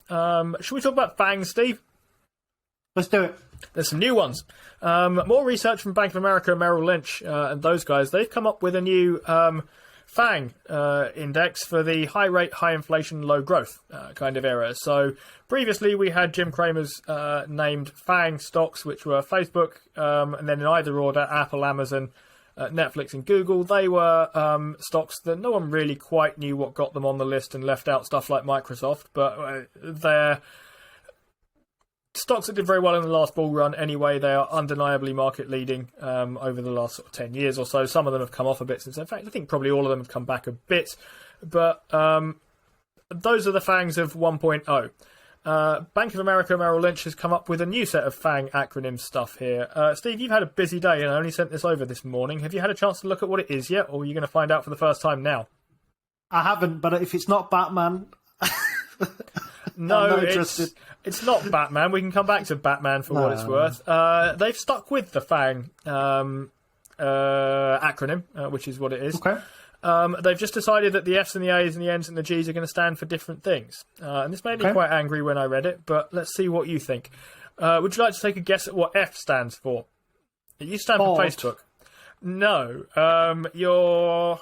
Should we talk about FAANG, Steve? Let's do it. There's some new ones. More research from Bank of America, Merrill Lynch, and those guys. They've come up with a new FAANG index for the high rate, high inflation, low growth kind of era. So previously we had Jim Cramer's named FAANG stocks, which were Facebook, and then in either order, Apple, Amazon, Netflix and Google. They were stocks that no one really quite knew what got them on the list and left out stuff like Microsoft, but they're stocks that did very well in the last bull run anyway. They are undeniably market leading over the last sort of 10 years or so. Some of them have come off a bit since. In fact, I think probably all of them have come back a bit. But those are the FAANGs of 1.0. Bank of America Merrill Lynch has come up with a new set of FAANG acronym stuff here. Steve, you've had a busy day and I only sent this over this morning. Have you had a chance to look at what it is yet, or are you going to find out for the first time now? I haven't, but if it's not Batman... No, it's not Batman. We can come back to Batman for what it's worth. They've stuck with the FAANG acronym, which is what it is. Okay. They've just decided that the F's and the A's and the N's and the G's are going to stand for different things. And this made me quite angry when I read it, but let's see what you think. Would you like to take a guess at what F stands for? You stand for Facebook. No. You're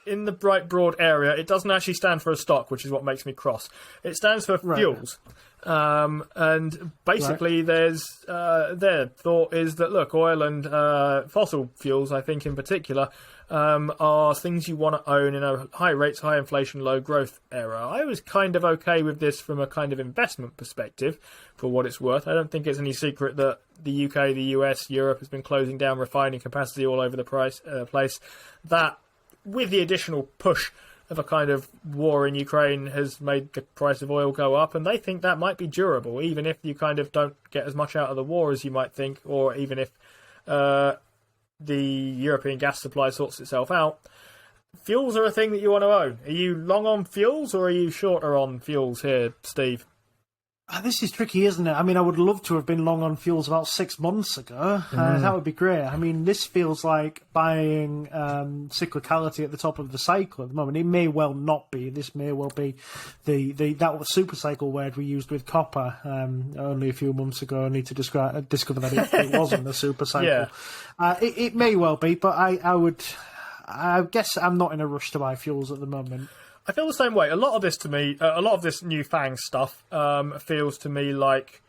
in the bright, broad area. It doesn't actually stand for a stock, which is what makes me cross. It stands for fuels. And basically their thought is that, look, oil and fossil fuels, I think in particular, are things you want to own in a high rates, high inflation, low growth era. I was kind of okay with this from a kind of investment perspective, for what it's worth. I don't think it's any secret that the UK, the US, Europe has been closing down refining capacity all over the place. That, with the additional push of a kind of war in Ukraine, has made the price of oil go up, and they think that might be durable, even if you kind of don't get as much out of the war as you might think, or even if the European gas supply sorts itself out. Fuels are a thing that you want to own. Are you long on fuels, or are you shorter on fuels here, Steve? This is tricky, isn't it? I mean, I would love to have been long on fuels about 6 months ago. That would be great. I mean, this feels like buying cyclicality at the top of the cycle at the moment. It may well not be. This may well be that super cycle word we used with copper only a few months ago. I need to discover that it wasn't a super cycle. Yeah. It may well be, but I guess I'm not in a rush to buy fuels at the moment. I feel the same way. A lot of this to me, a lot of this new FAANG stuff feels to me like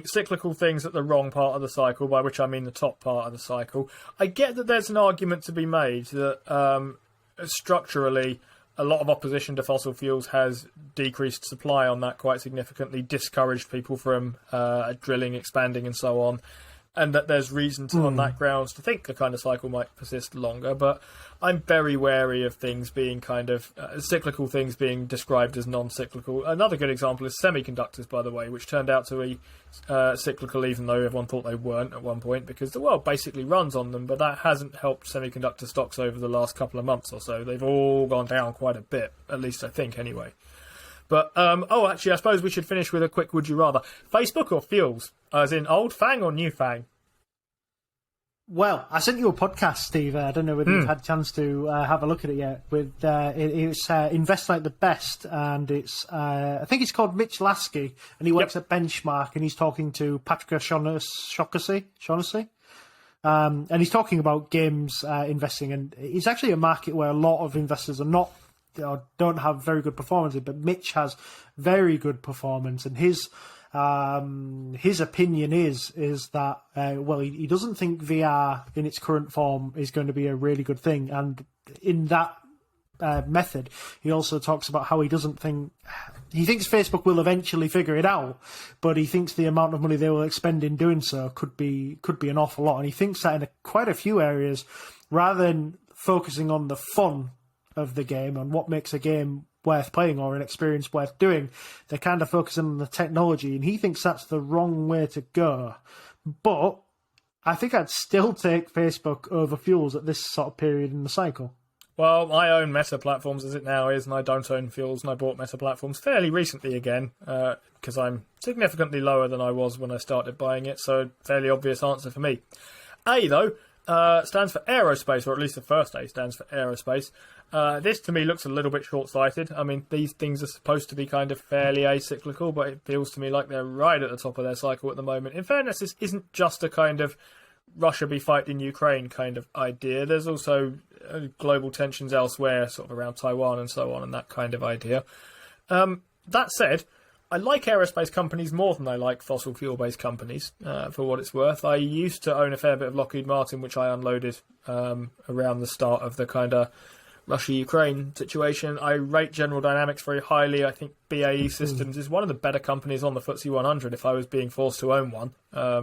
cyclical things at the wrong part of the cycle, by which I mean the top part of the cycle. I get that there's an argument to be made that structurally a lot of opposition to fossil fuels has decreased supply on that quite significantly, discouraged people from drilling, expanding and so on, and that there's reason to, on that grounds, to think the kind of cycle might persist longer. But I'm very wary of things being kind of cyclical things being described as non-cyclical. Another good example is semiconductors, by the way, which turned out to be cyclical, even though everyone thought they weren't at one point, because the world basically runs on them. But that hasn't helped semiconductor stocks over the last couple of months or so. They've all gone down quite a bit, at least I think, anyway. But, actually, I suppose we should finish with a quick would you rather. Facebook or fuels? As in old FAANG or new FAANG? Well, I sent you a podcast, Steve. I don't know whether you've had a chance to have a look at it yet. It's Invest Like the Best, and it's I think it's called Mitch Lasky, and he works at Benchmark, and he's talking to Patrick Shaughnessy. And he's talking about games investing, and it's actually a market where a lot of investors are not, don't have very good performance, but Mitch has very good performance, and his opinion is that he doesn't think VR in its current form is going to be a really good thing, and in that method he also talks about how he thinks Facebook will eventually figure it out, but he thinks the amount of money they will expend in doing so could be an awful lot, and he thinks that in quite a few areas, rather than focusing on the fun of the game and what makes a game worth playing or an experience worth doing, they're kind of focusing on the technology, and he thinks that's the wrong way to go. But I think I'd still take Facebook over fuels at this sort of period in the cycle. Well, I own Meta Platforms as it now is, and I don't own fuels, and I bought Meta Platforms fairly recently again, because I'm significantly lower than I was when I started buying it, so fairly obvious answer for me. A, though, stands for aerospace, or at least the first A stands for aerospace. This to me looks a little bit short-sighted. I mean, these things are supposed to be kind of fairly acyclical, but it feels to me like they're right at the top of their cycle at the moment. In fairness, this isn't just a kind of Russia be fighting Ukraine kind of idea. There's also global tensions elsewhere, sort of around Taiwan and so on, and that kind of idea. That said, I like aerospace companies more than I like fossil fuel-based companies, for what it's worth. I used to own a fair bit of Lockheed Martin, which I unloaded around the start of the kind of Russia-Ukraine situation. I rate General Dynamics very highly. I think BAE Systems is one of the better companies on the FTSE 100 if I was being forced to own one,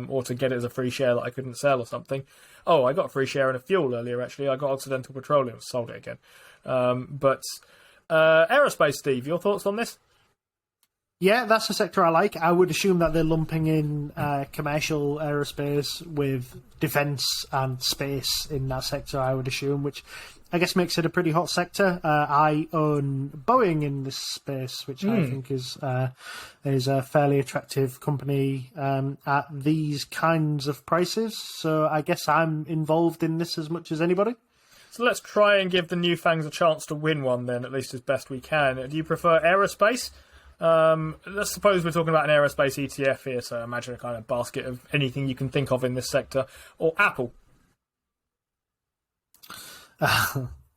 or to get it as a free share that I couldn't sell or something. Oh, I got a free share in a fuel earlier, actually. I got Occidental Petroleum, sold it again. But aerospace, Steve, your thoughts on this? Yeah, that's a sector I like. I would assume that they're lumping in commercial aerospace with defence and space in that sector, I would assume, which I guess makes it a pretty hot sector. I own Boeing in this space, which I think is a fairly attractive company at these kinds of prices. So I guess I'm involved in this as much as anybody. So let's try and give the new FAANGs a chance to win one then, at least as best we can. Do you prefer aerospace? Let's suppose we're talking about an aerospace ETF here, so imagine a kind of basket of anything you can think of in this sector. Or Apple.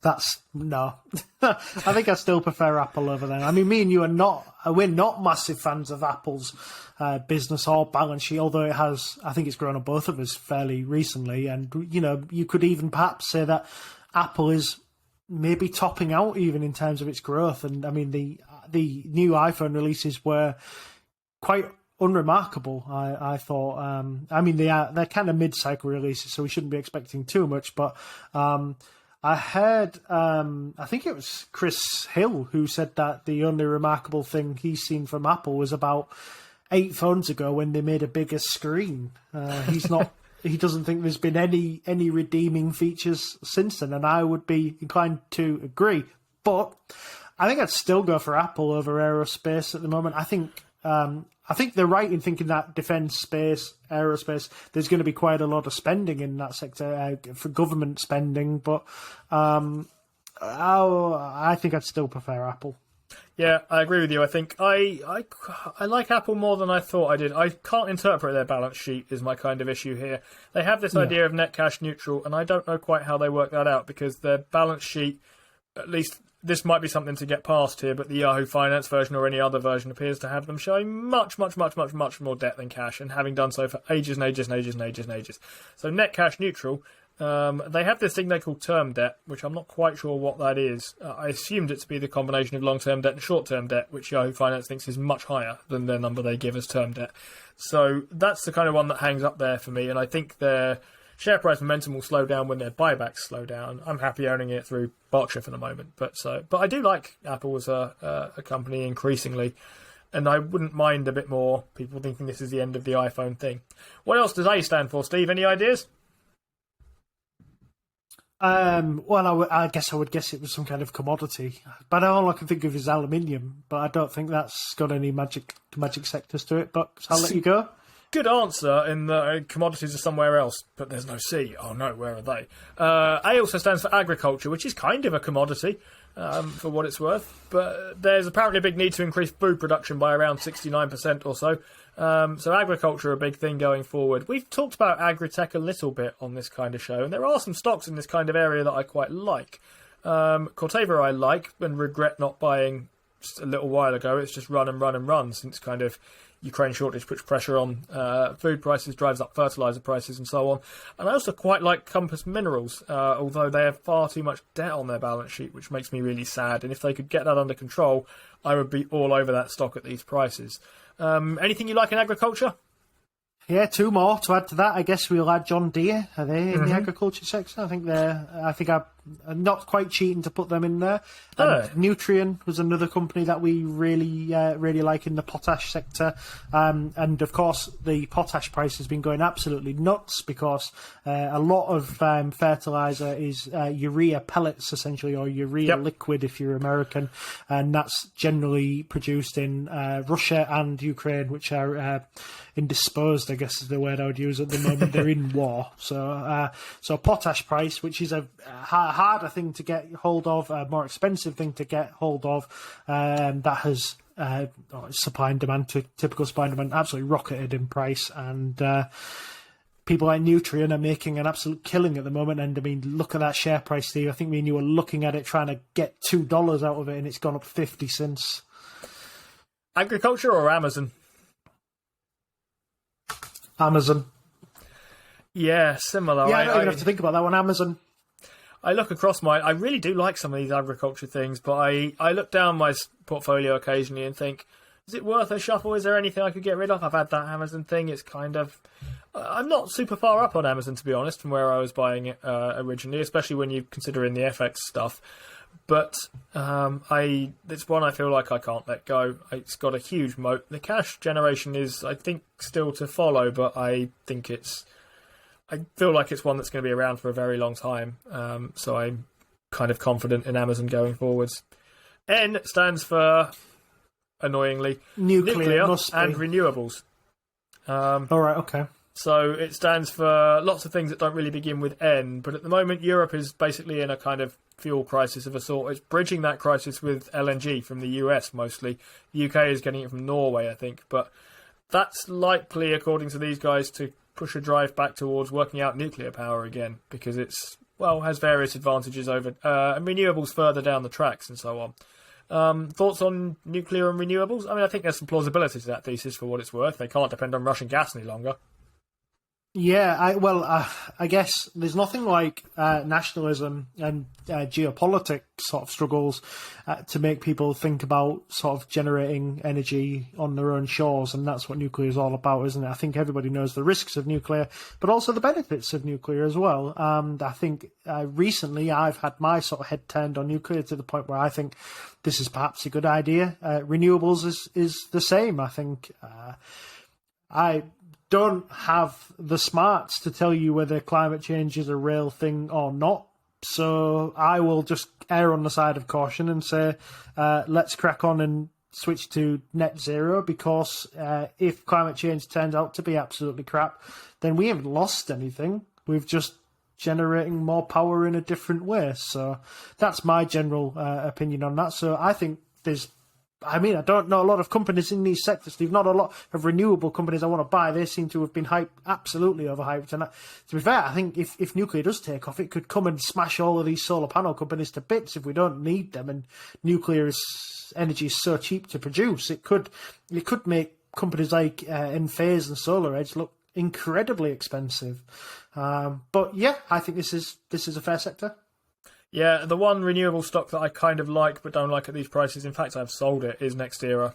That's no. I think I still prefer Apple over there. I mean, me and you we're not massive fans of Apple's business or balance sheet, although I think it's grown on both of us fairly recently. And, you could even perhaps say that Apple is maybe topping out even in terms of its growth. And I mean, the new iPhone releases were quite unremarkable, I thought. I mean, they're kind of mid-cycle releases, so we shouldn't be expecting too much. But I heard, I think it was Chris Hill who said that the only remarkable thing he's seen from Apple was about 8 phones ago when they made a bigger screen. He doesn't think there's been any redeeming features since then, and I would be inclined to agree. But I think I'd still go for Apple over aerospace at the moment. I think they're right in thinking that defence, space, aerospace, there's going to be quite a lot of spending in that sector for government spending. But I think I'd still prefer Apple. Yeah, I agree with you. I think I like Apple more than I thought I did. I can't interpret their balance sheet is my kind of issue here. They have this idea of net cash neutral, and I don't know quite how they work that out, because their balance sheet, at least this might be something to get past here, but the Yahoo Finance version or any other version appears to have them showing much more debt than cash, and having done so for ages and ages and ages and ages and ages. So net cash neutral. They have this thing they call term debt, which I'm not quite sure what that is. I assumed it to be the combination of long-term debt and short-term debt, which Yahoo Finance thinks is much higher than their number they give as term debt. So that's the kind of one that hangs up there for me, and I think their share price momentum will slow down when their buybacks slow down. I'm happy owning it through Berkshire for the moment, but I do like Apple as a company increasingly, and I wouldn't mind a bit more people thinking this is the end of the iPhone thing. What else does A stand for, Steve? Any ideas? Well, I guess I would guess it was some kind of commodity, but all I can think of is aluminium. But I don't think that's got any magic sectors to it. But I'll let you go. Good answer. In the commodities are somewhere else, but there's no C. Oh no, where are they? A also stands for agriculture, which is kind of a commodity, for what it's worth. But there's apparently a big need to increase food production by around 69% or so. So agriculture, a big thing going forward. We've talked about agri-tech a little bit on this kind of show, and there are some stocks in this kind of area that I quite like. Corteva I like, and regret not buying just a little while ago. It's just run since kind of Ukraine shortage puts pressure on food prices, drives up fertilizer prices and so on. And I also quite like Compass Minerals, although they have far too much debt on their balance sheet, which makes me really sad. And if they could get that under control, I would be all over that stock at these prices. Anything you like in agriculture? Yeah, 2 more to add to that. I guess we'll add John Deere. Are they in the agriculture sector? I think I'm not quite cheating to put them in there. Nutrien was another company that we really like in the potash sector. And of course, the potash price has been going absolutely nuts because a lot of fertilizer is urea pellets, essentially, or urea liquid if you're American. And that's generally produced in Russia and Ukraine, which are indisposed, I guess is the word I would use at the moment. They're in war. So potash price, which is a harder thing to get hold of, a more expensive thing to get hold of, that has supply and demand, typical supply and demand, absolutely rocketed in price. And people like Nutrien are making an absolute killing at the moment. And I mean, look at that share price, Steve. I think me and you were looking at it trying to get $2 out of it, and it's gone up 50 since. Agriculture or Amazon? Amazon. Yeah, similar. Yeah, I don't even have to think about that one. Amazon. I look across I really do like some of these agriculture things, but I look down my portfolio occasionally and think, is it worth a shuffle? Is there anything I could get rid of? I've had that Amazon thing. It's kind of... I'm not super far up on Amazon, to be honest, from where I was buying it originally, especially when you consider in the FX stuff. But it's one I feel like I can't let go. It's got a huge moat. The cash generation is, I think, still to follow, but I feel like it's one that's going to be around for a very long time. So I'm kind of confident in Amazon going forwards. N stands for, annoyingly, nuclear and renewables. All right, okay. So it stands for lots of things that don't really begin with N, but at the moment Europe is basically in a kind of fuel crisis of a sort. It's bridging that crisis with LNG from the US mostly. The UK is getting it from Norway, I think, but that's likely, according to these guys, to push a drive back towards working out nuclear power again, because it's, well, has various advantages over and renewables further down the tracks and so on. Thoughts on nuclear and renewables? I mean, I think there's some plausibility to that thesis for what it's worth. They can't depend on Russian gas any longer. Yeah, I guess there's nothing like nationalism and geopolitics sort of struggles to make people think about sort of generating energy on their own shores, and that's what nuclear is all about, isn't it? I think everybody knows the risks of nuclear, but also the benefits of nuclear as well. I think recently I've had my sort of head turned on nuclear to the point where I think this is perhaps a good idea. Renewables is the same. I think I don't have the smarts to tell you whether climate change is a real thing or not. So I will just err on the side of caution and say, let's crack on and switch to net zero, because if climate change turns out to be absolutely crap, then we haven't lost anything. We've just generating more power in a different way. So that's my general opinion on that. So I think I don't know a lot of companies in these sectors, Steve. Not a lot of renewable companies I want to buy. They seem to have been absolutely overhyped. And to be fair, I think if nuclear does take off, it could come and smash all of these solar panel companies to bits if we don't need them. And nuclear energy is so cheap to produce. It could make companies like Enphase and SolarEdge look incredibly expensive. But yeah, I think this is a fair sector. Yeah, the one renewable stock that I kind of like but don't like at these prices, in fact I've sold it, is NextEra.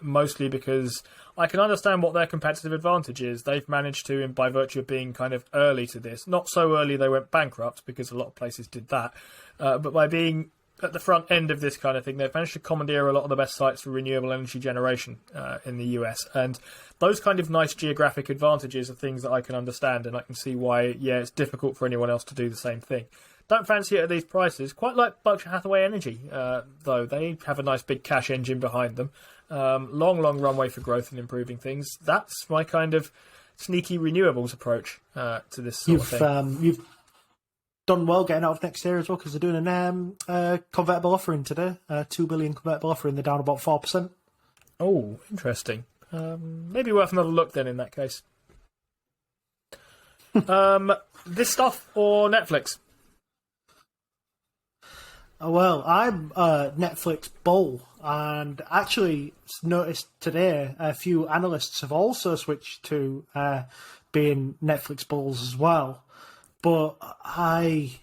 Mostly because I can understand what their competitive advantage is. They've managed to, by virtue of being kind of early to this, not so early they went bankrupt, because a lot of places did that, but by being at the front end of this kind of thing, they've managed to commandeer a lot of the best sites for renewable energy generation in the US. And those kind of nice geographic advantages are things that I can understand, and I can see why, yeah, it's difficult for anyone else to do the same thing. Don't fancy it at these prices. Quite like Berkshire Hathaway Energy, though. They have a nice big cash engine behind them. Long runway for growth and improving things. That's my kind of sneaky renewables approach to this sort of thing. You've done well getting out of NextEra as well, because they're doing a convertible offering today. $2 billion convertible offering. They're down about 4%. Oh, interesting. Maybe worth another look then in that case. This stuff or Netflix? Well, I'm a Netflix bull, and actually noticed today a few analysts have also switched to being Netflix bulls as well. But I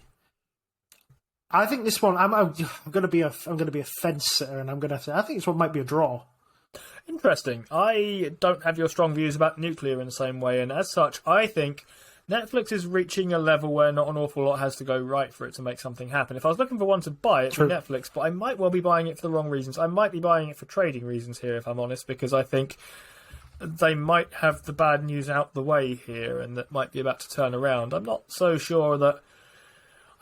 think this one, I'm going to be a fence sitter, and I'm going to say I think this one might be a draw. Interesting. I don't have your strong views about nuclear in the same way, and as such, I think Netflix is reaching a level where not an awful lot has to go right for it to make something happen. If I was looking for one to buy, it's Netflix, but I might well be buying it for the wrong reasons. I might be buying it for trading reasons here, if I'm honest, because I think they might have the bad news out the way here, and that might be about to turn around. I'm not so sure that...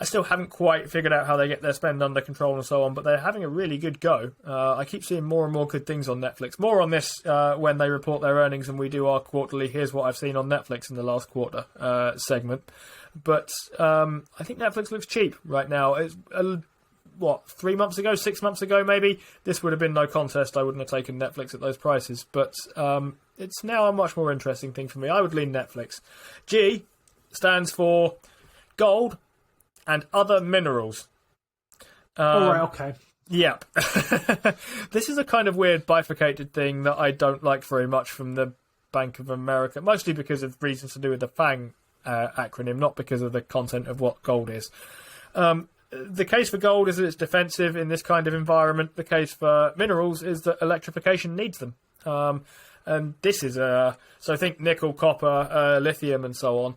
I still haven't quite figured out how they get their spend under control and so on, but they're having a really good go. I keep seeing more and more good things on Netflix. More on this when they report their earnings and we do our quarterly "Here's what I've seen on Netflix" in the last quarter segment. But I think Netflix looks cheap right now. It's 3 months ago, 6 months ago maybe, this would have been no contest. I wouldn't have taken Netflix at those prices. But it's now a much more interesting thing for me. I would lean Netflix. G stands for gold and other minerals. Right, okay. Yep. This is a kind of weird bifurcated thing that I don't like very much from the Bank of America, mostly because of reasons to do with the FAANG acronym, not because of the content of what gold is. The case for gold is that it's defensive in this kind of environment. The case for minerals is that electrification needs them. And this is so think nickel, copper, lithium, and so on.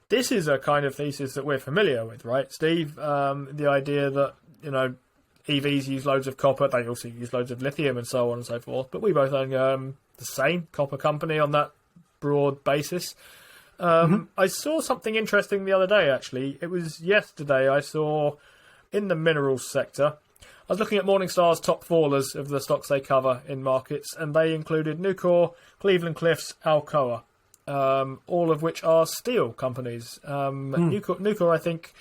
This is a kind of thesis that we're familiar with, right, Steve? The idea that, EVs use loads of copper, they also use loads of lithium and so on and so forth. But we both own the same copper company on that broad basis. I saw something interesting the other day, actually. It was yesterday. I saw in the minerals sector, I was looking at Morningstar's top fallers of the stocks they cover in markets, and they included Nucor, Cleveland Cliffs, Alcoa. All of which are steel companies. Nucor, I think,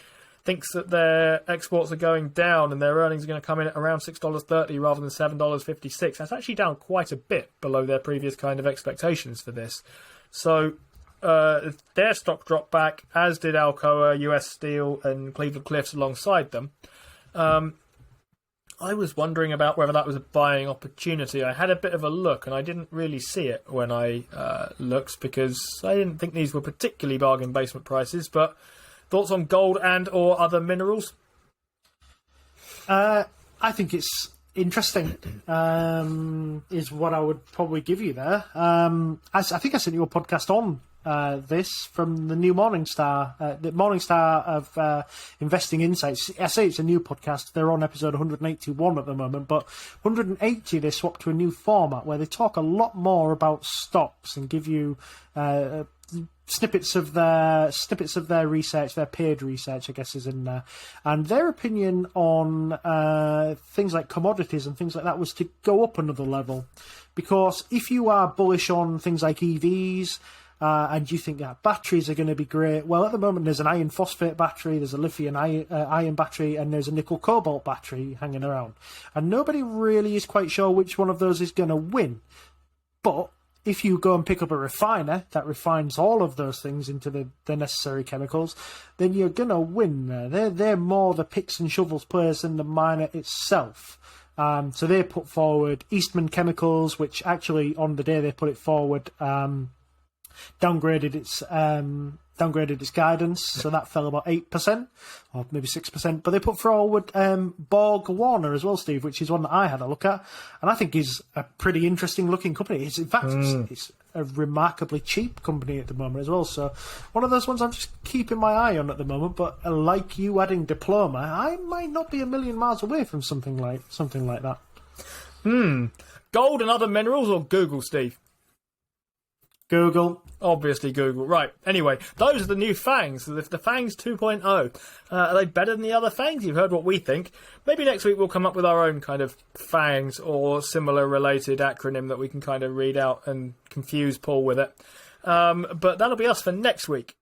thinks that their exports are going down and their earnings are going to come in at around $6.30 rather than $7.56. That's actually down quite a bit below their previous kind of expectations for this. So their stock dropped back, as did Alcoa, US Steel, and Cleveland Cliffs alongside them. I was wondering about whether that was a buying opportunity. I had a bit of a look, and I didn't really see it when I looked, because I didn't think these were particularly bargain basement prices. But thoughts on gold and or other minerals? I think it's interesting, is what I would probably give you there. I think I sent you a podcast on this from the new Morningstar, the Morningstar of Investing Insights. I say it's a new podcast. They're on episode 181 at the moment, but 180 they swapped to a new format where they talk a lot more about stocks and give you snippets of their research, their paid research, I guess, is in there, and their opinion on things like commodities and things like that was to go up another level, because if you are bullish on things like EVs. And you think that batteries are going to be great. Well, at the moment, there's an iron phosphate battery, there's a lithium ion battery, and there's a nickel cobalt battery hanging around. And nobody really is quite sure which one of those is going to win. But if you go and pick up a refiner that refines all of those things into the necessary chemicals, then you're going to win there. They're more the picks and shovels players than the miner itself. So they put forward Eastman Chemicals, which actually on the day they put it forward, downgraded its guidance, so that fell about 8% or maybe 6%. But they put forward Borg Warner as well, Steve, which is one that I had a look at, and I think is a pretty interesting looking company. It's, in fact, it's a remarkably cheap company at the moment as well. So one of those ones I'm just keeping my eye on at the moment. But like you adding Diploma, I might not be a million miles away from something like that. Gold and other minerals or Google, Steve? Google. Obviously Google. Right. Anyway, those are the new FAANGs. The FAANGs 2.0. Are they better than the other FAANGs? You've heard what we think. Maybe next week we'll come up with our own kind of FAANGs or similar related acronym that we can kind of read out and confuse Paul with it. But that'll be us for next week.